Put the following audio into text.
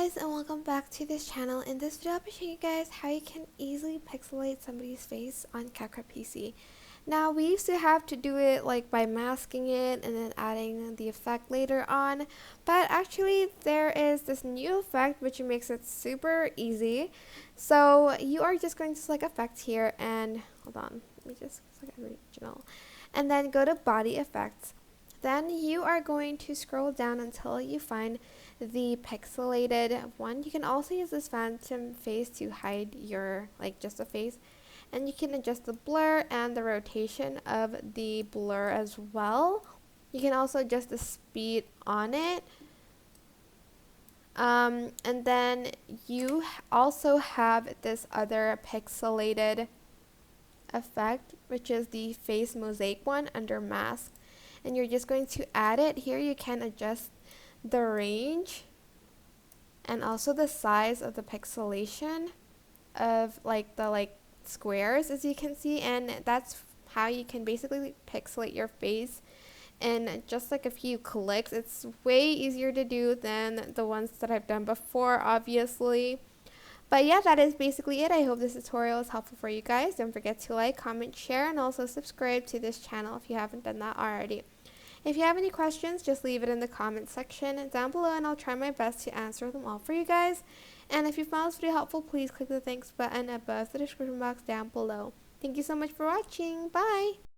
guys, and welcome back to this channel. In this video I'll be showing you guys how you can easily pixelate somebody's face on CapCut PC. Now we used to have to do it like by masking it and then adding the effect later on, but actually there is this new effect which makes it super easy. So you are just going to select effect here and hold on, let me just select original and then go to body effects. Then you are going to scroll down until you find the pixelated one. You can also use this phantom face to hide your, just a face. And you can adjust the blur and the rotation of the blur as well. You can also adjust the speed on it. And then you also have this other pixelated effect, which is the face mosaic one under mask. And you're just going to add it. Here you can adjust the range and also the size of the pixelation of the squares, as you can see, and that's how you can basically pixelate your face in just like a few clicks. It's way easier to do than the ones that I've done before, obviously. But yeah, that is basically it. I hope this tutorial is helpful for you guys. Don't forget to like, comment, share, and also subscribe to this channel if you haven't done that already. If you have any questions, just leave it in the comment section down below and I'll try my best to answer them all for you guys. And if you found this video helpful, please click the thanks button above the description box down below. Thank you so much for watching. Bye!